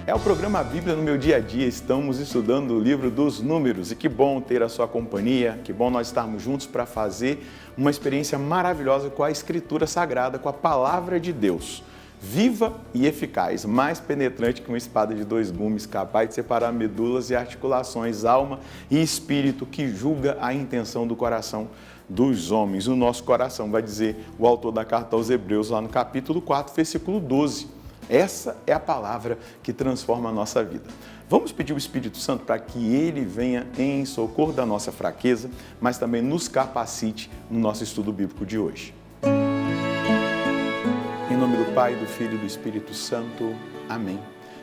É o programa Bíblia no meu dia a dia. Estamos estudando o livro dos Números e que bom ter a sua companhia, que bom nós estarmos juntos para fazer uma experiência maravilhosa com a Escritura Sagrada, com a Palavra de Deus. Viva e eficaz, mais penetrante que uma espada de dois gumes, capaz de separar medulas e articulações, alma e espírito, que julga a intenção do coração dos homens. O nosso coração, vai dizer o autor da carta aos Hebreus, lá no capítulo 4, versículo 12. Essa é a palavra que transforma a nossa vida. Vamos pedir ao Espírito Santo para que Ele venha em socorro da nossa fraqueza, mas também nos capacite no nosso estudo bíblico de hoje. Em nome do Pai, do Filho e do Espírito Santo. Amém.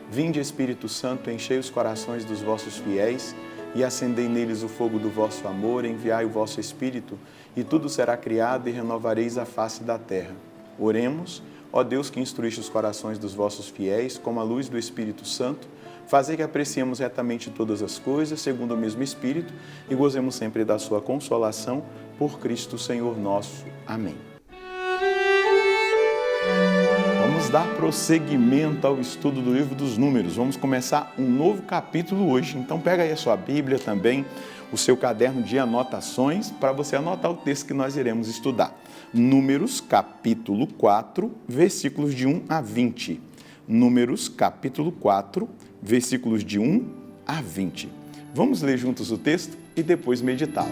Vinde, Espírito Santo, enchei os corações dos vossos fiéis e acendei neles o fogo do vosso amor. Enviai o vosso Espírito e tudo será criado e renovareis a face da terra. Oremos. Ó Deus, que instruíste os corações dos vossos fiéis com a luz do Espírito Santo, fazei que apreciemos retamente todas as coisas, segundo o mesmo Espírito, e gozemos sempre da sua consolação, por Cristo Senhor nosso. Amém. Vamos dar prosseguimento ao estudo do livro dos Números. Vamos começar um novo capítulo hoje. Então pega aí a sua Bíblia também, o seu caderno de anotações, para você anotar o texto que nós iremos estudar. Números, capítulo 4, versículos de 1 a 20. Números, capítulo 4, versículos de 1 a 20. Vamos ler juntos o texto e depois meditá-lo.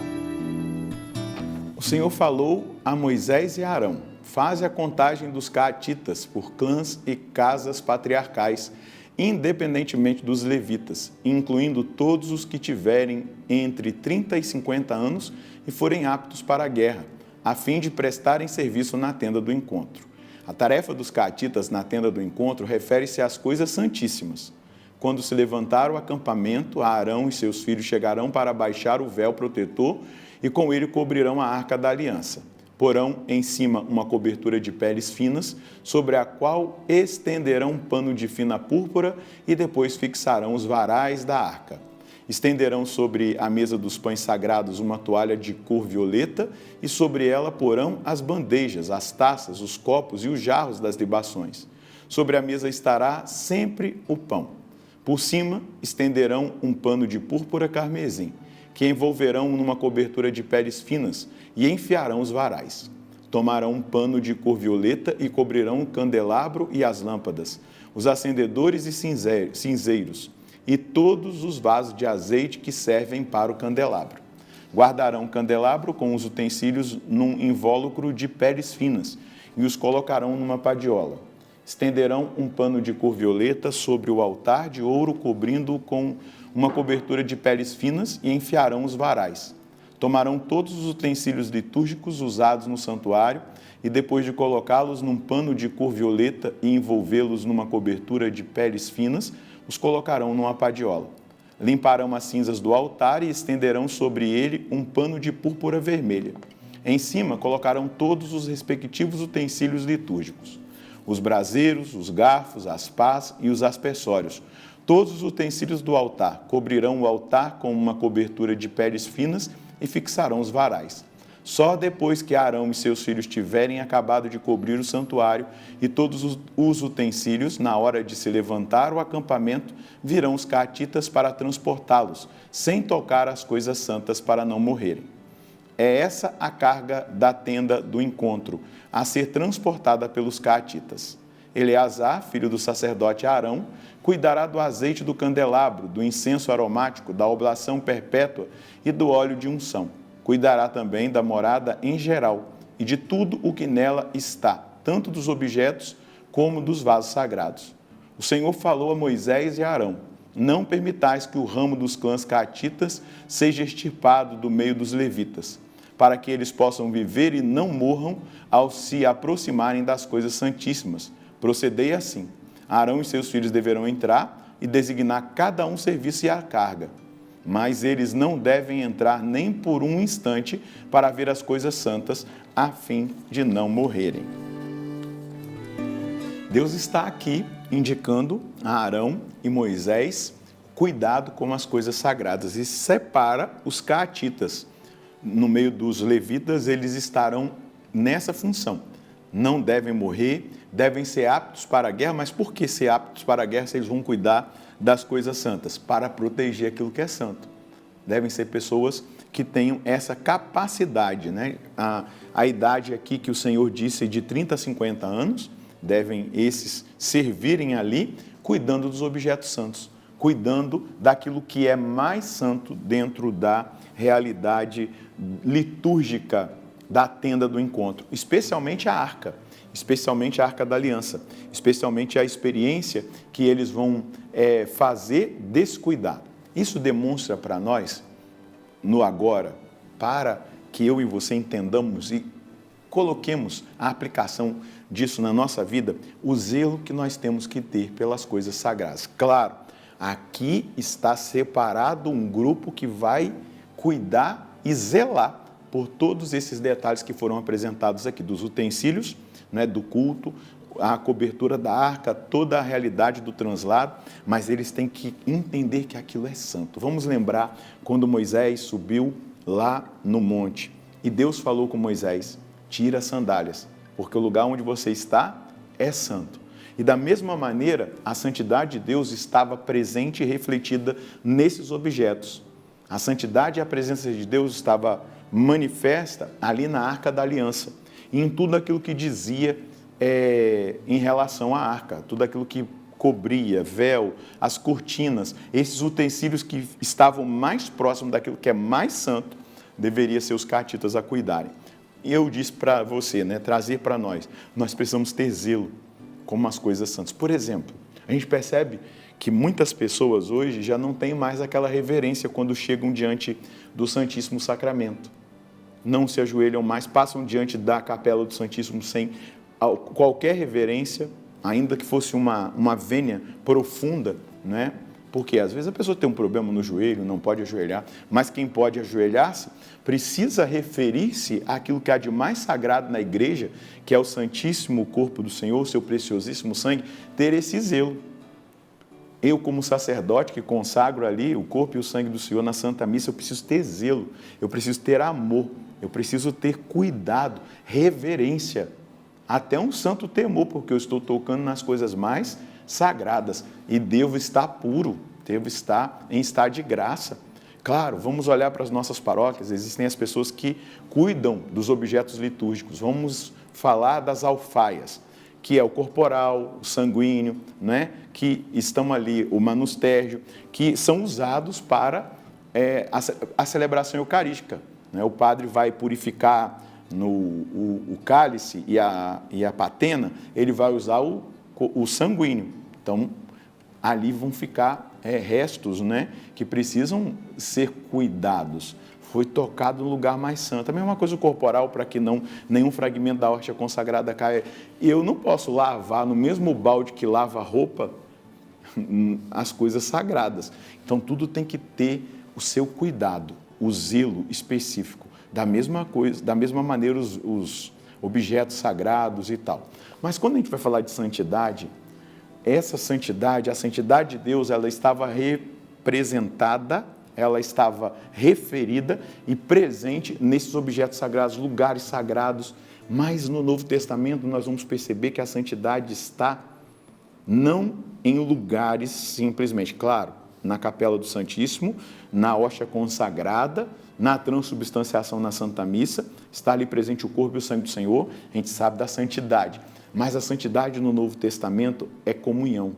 O Senhor falou a Moisés e a Arão: faze a contagem dos caatitas por clãs e casas patriarcais, independentemente dos levitas, incluindo todos os que tiverem entre 30 e 50 anos e forem aptos para a guerra, a fim de prestarem serviço na tenda do encontro. A tarefa dos caatitas na tenda do encontro refere-se às coisas santíssimas. Quando se levantar o acampamento, Arão e seus filhos chegarão para baixar o véu protetor e com ele cobrirão a arca da aliança. Porão em cima uma cobertura de peles finas, sobre a qual estenderão um pano de fina púrpura e depois fixarão os varais da arca. Estenderão sobre a mesa dos pães sagrados uma toalha de cor violeta e sobre ela porão as bandejas, as taças, os copos e os jarros das libações. Sobre a mesa estará sempre o pão. Por cima estenderão um pano de púrpura carmesim, que envolverão numa cobertura de peles finas e enfiarão os varais. Tomarão um pano de cor violeta e cobrirão o candelabro e as lâmpadas, os acendedores e cinzeiros, e todos os vasos de azeite que servem para o candelabro. Guardarão o candelabro com os utensílios num invólucro de peles finas e os colocarão numa padiola. Estenderão um pano de cor violeta sobre o altar de ouro, cobrindo-o com uma cobertura de peles finas, e enfiarão os varais. Tomarão todos os utensílios litúrgicos usados no santuário e, depois de colocá-los num pano de cor violeta e envolvê-los numa cobertura de peles finas, os colocarão numa padiola. Limparão as cinzas do altar e estenderão sobre ele um pano de púrpura vermelha. Em cima colocarão todos os respectivos utensílios litúrgicos: os braseiros, os garfos, as pás e os aspersórios. Todos os utensílios do altar cobrirão o altar com uma cobertura de peles finas e fixarão os varais. Só depois que Arão e seus filhos tiverem acabado de cobrir o santuário e todos os utensílios, na hora de se levantar o acampamento, virão os caatitas para transportá-los, sem tocar as coisas santas, para não morrerem. É essa a carga da tenda do encontro, a ser transportada pelos caatitas. Eleazar, filho do sacerdote Arão, cuidará do azeite do candelabro, do incenso aromático, da oblação perpétua e do óleo de unção. Cuidará também da morada em geral e de tudo o que nela está, tanto dos objetos como dos vasos sagrados. O Senhor falou a Moisés e a Arão: não permitais que o ramo dos clãs caatitas seja extirpado do meio dos levitas, para que eles possam viver e não morram ao se aproximarem das coisas santíssimas. Procedei assim: Arão e seus filhos deverão entrar e designar cada um serviço e a carga. Mas eles não devem entrar nem por um instante para ver as coisas santas, a fim de não morrerem. Deus está aqui indicando a Arão e Moisés cuidado com as coisas sagradas e separa os caatitas. No meio dos levitas, eles estarão nessa função. Não devem morrer, devem ser aptos para a guerra. Mas por que ser aptos para a guerra se eles vão cuidar das coisas santas? Para proteger aquilo que é santo. Devem ser pessoas que tenham essa capacidade, né? A idade aqui que o Senhor disse de 30 a 50 anos, devem esses servirem ali, cuidando dos objetos santos, cuidando daquilo que é mais santo dentro da realidade litúrgica da tenda do encontro, especialmente a arca da aliança, especialmente a experiência que eles vão fazer desse cuidado. Isso demonstra para nós, no agora, para que eu e você entendamos e coloquemos a aplicação disso na nossa vida, o zelo que nós temos que ter pelas coisas sagradas. Claro, aqui está separado um grupo que vai cuidar e zelar por todos esses detalhes que foram apresentados aqui, dos utensílios, né, do culto, a cobertura da arca, toda a realidade do translado, mas eles têm que entender que aquilo é santo. Vamos lembrar quando Moisés subiu lá no monte e Deus falou com Moisés: tira as sandálias, porque o lugar onde você está é santo. E da mesma maneira, a santidade de Deus estava presente e refletida nesses objetos. A santidade e a presença de Deus estava manifesta ali na Arca da Aliança, e em tudo aquilo que dizia em relação à arca, tudo aquilo que cobria, véu, as cortinas, esses utensílios que estavam mais próximos daquilo que é mais santo, deveria ser os catitas a cuidarem. E eu disse para você, né, trazer para nós precisamos ter zelo como as coisas santas. Por exemplo, a gente percebe que muitas pessoas hoje já não têm mais aquela reverência quando chegam diante do Santíssimo Sacramento. Não se ajoelham mais, passam diante da capela do Santíssimo sem qualquer reverência, ainda que fosse uma vênia profunda, né? Porque às vezes a pessoa tem um problema no joelho, não pode ajoelhar, mas quem pode ajoelhar-se precisa referir-se àquilo que há de mais sagrado na igreja, que é o Santíssimo Corpo do Senhor, o seu preciosíssimo sangue, ter esse zelo. Eu, como sacerdote que consagro ali o corpo e o sangue do Senhor na Santa Missa, eu preciso ter zelo, eu preciso ter amor, eu preciso ter cuidado, reverência, até um santo temor, porque eu estou tocando nas coisas mais sagradas e devo estar puro, devo estar em estado de graça. Claro, vamos olhar para as nossas paróquias, existem as pessoas que cuidam dos objetos litúrgicos. Vamos falar das alfaias, que é o corporal, o sanguíneo, né? Que estão ali, o manustérgio, que são usados para a celebração eucarística, né? O padre vai purificar o cálice e a patena, ele vai usar o sanguíneo. Então, ali vão ficar restos, né, que precisam ser cuidados. Foi tocado no lugar mais santo. A mesma coisa o corporal, para que nenhum fragmento da hóstia consagrada caia. E eu não posso lavar no mesmo balde que lava a roupa as coisas sagradas. Então, tudo tem que ter o seu cuidado, o zelo específico. Da mesma maneira os objetos sagrados e tal. Mas quando a gente vai falar de santidade, essa santidade, a santidade de Deus, ela estava representada, ela estava referida e presente nesses objetos sagrados, lugares sagrados. Mas no Novo Testamento nós vamos perceber que a santidade está não em lugares simplesmente, claro, na capela do Santíssimo, na hóstia consagrada, na transubstanciação na Santa Missa, está ali presente o corpo e o sangue do Senhor, a gente sabe da santidade. Mas a santidade no Novo Testamento é comunhão,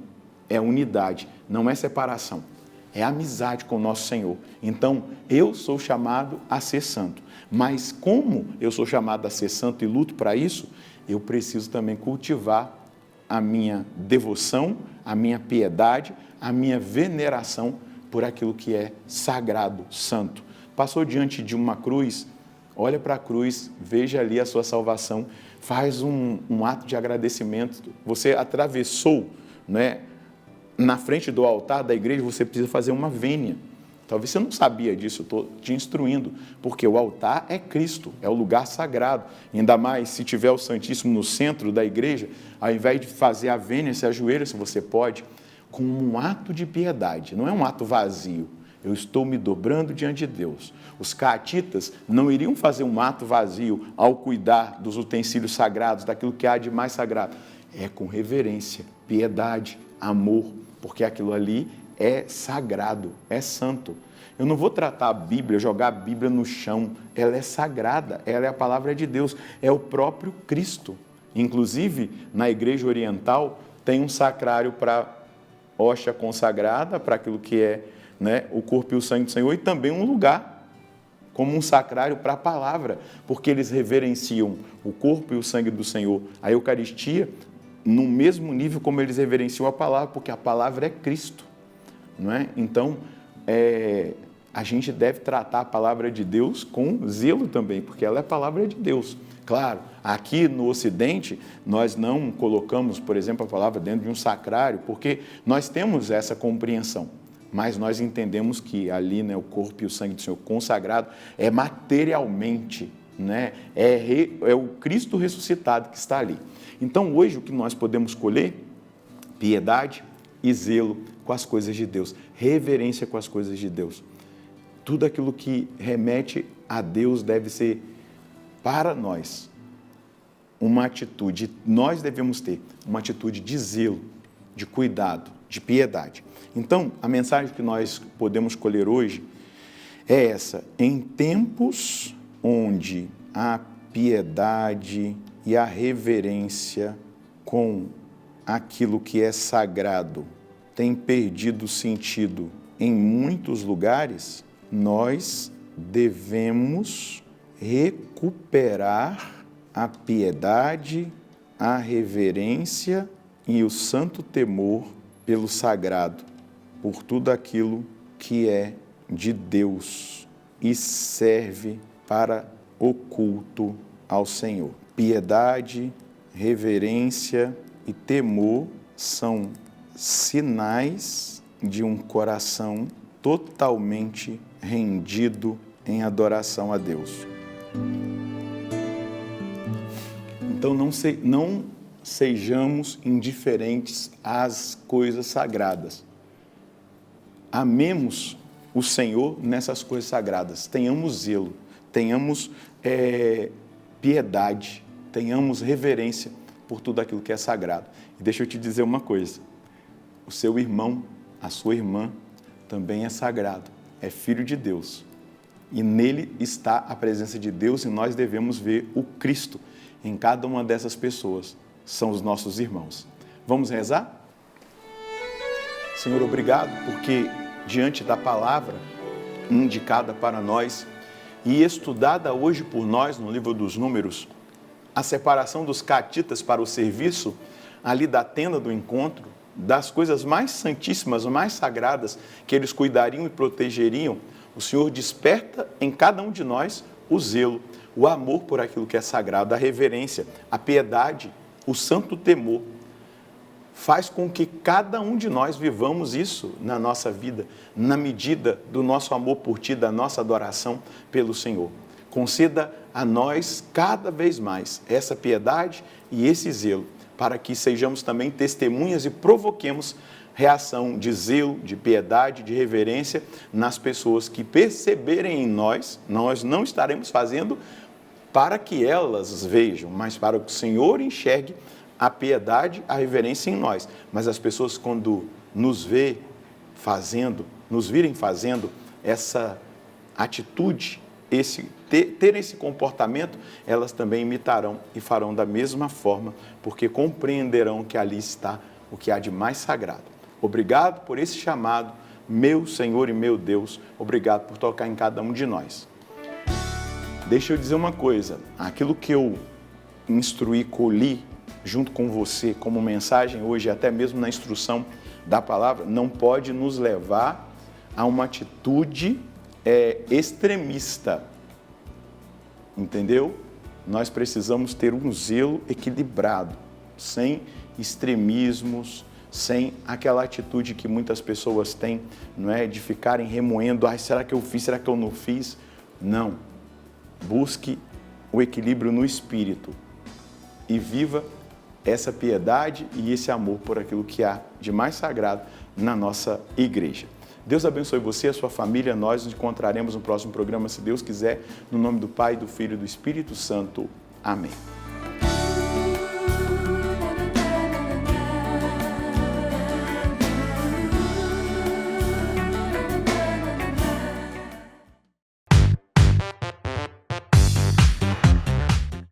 é unidade, não é separação, é amizade com o nosso Senhor. Então, eu sou chamado a ser santo, mas como eu sou chamado a ser santo e luto para isso, eu preciso também cultivar a minha devoção, a minha piedade, a minha veneração por aquilo que é sagrado, santo. Passou diante de uma cruz, olha para a cruz, veja ali a sua salvação, faz um ato de agradecimento. Você atravessou, né, na frente do altar da igreja, você precisa fazer uma vênia. Talvez você não sabia disso, eu estou te instruindo, porque o altar é Cristo, é o lugar sagrado. Ainda mais se tiver o Santíssimo no centro da igreja, ao invés de fazer a vênia, se ajoelha, se você pode, com um ato de piedade, não é um ato vazio. Eu estou me dobrando diante de Deus. Os caatitas não iriam fazer um ato vazio ao cuidar dos utensílios sagrados, daquilo que há de mais sagrado. É com reverência, piedade, amor, porque aquilo ali é sagrado, é santo. Eu não vou tratar a Bíblia, jogar a Bíblia no chão. Ela é sagrada, ela é a palavra de Deus, é o próprio Cristo. Inclusive, na Igreja Oriental, tem um sacrário para hóstia consagrada, para aquilo que é, né, o corpo e o sangue do Senhor, e também um lugar, como um sacrário para a palavra, porque eles reverenciam o corpo e o sangue do Senhor, a Eucaristia, no mesmo nível como eles reverenciam a palavra, porque a palavra é Cristo, não é? Então, a gente deve tratar a palavra de Deus com zelo também, porque ela é a palavra de Deus. Claro, aqui no Ocidente, nós não colocamos, por exemplo, a palavra dentro de um sacrário, porque nós temos essa compreensão, mas nós entendemos que ali, né, o corpo e o sangue do Senhor consagrado é materialmente, né, é o Cristo ressuscitado que está ali. Então, hoje, o que nós podemos colher? Piedade e zelo com as coisas de Deus, reverência com as coisas de Deus. Tudo aquilo que remete a Deus deve ser, para nós, uma atitude, nós devemos ter uma atitude de zelo, de cuidado, de piedade. Então, a mensagem que nós podemos colher hoje é essa: em tempos onde a piedade e a reverência com aquilo que é sagrado tem perdido sentido em muitos lugares, nós devemos recuperar a piedade, a reverência e o santo temor pelo sagrado, por tudo aquilo que é de Deus e serve para o culto ao Senhor. Piedade, reverência e temor são sinais de um coração totalmente rendido em adoração a Deus. Então, não sejamos indiferentes às coisas sagradas. Amemos o Senhor nessas coisas sagradas. Tenhamos zelo, tenhamos piedade, tenhamos reverência por tudo aquilo que é sagrado. E deixa eu te dizer uma coisa: o seu irmão, a sua irmã, também é sagrado, é filho de Deus. E nele está a presença de Deus e nós devemos ver o Cristo em cada uma dessas pessoas. São os nossos irmãos. Vamos rezar? Senhor, obrigado porque diante da palavra indicada para nós e estudada hoje por nós no livro dos Números, a separação dos catitas para o serviço ali da tenda do encontro, das coisas mais santíssimas, mais sagradas que eles cuidariam e protegeriam, o Senhor desperta em cada um de nós o zelo, o amor por aquilo que é sagrado, a reverência, a piedade, o santo temor. Faz com que cada um de nós vivamos isso na nossa vida, na medida do nosso amor por Ti, da nossa adoração pelo Senhor. Conceda a nós cada vez mais essa piedade e esse zelo, para que sejamos também testemunhas e provoquemos reação de zelo, de piedade, de reverência nas pessoas que perceberem em nós. Nós não estaremos fazendo para que elas vejam, mas para que o Senhor enxergue a piedade, a reverência em nós. Mas as pessoas, quando nos virem fazendo essa atitude, ter esse comportamento, elas também imitarão e farão da mesma forma, porque compreenderão que ali está o que há de mais sagrado. Obrigado por esse chamado, meu Senhor e meu Deus. Obrigado por tocar em cada um de nós. Deixa eu dizer uma coisa, aquilo que eu instruí, colhi junto com você como mensagem hoje, até mesmo na instrução da palavra, não pode nos levar a uma atitude extremista, entendeu? Nós precisamos ter um zelo equilibrado, sem extremismos, sem aquela atitude que muitas pessoas têm, não é, de ficarem remoendo, será que eu fiz, será que eu não fiz? Não. Busque o equilíbrio no espírito e viva essa piedade e esse amor por aquilo que há de mais sagrado na nossa igreja. Deus abençoe você e a sua família. Nós nos encontraremos no próximo programa, se Deus quiser, no nome do Pai, do Filho e do Espírito Santo. Amém.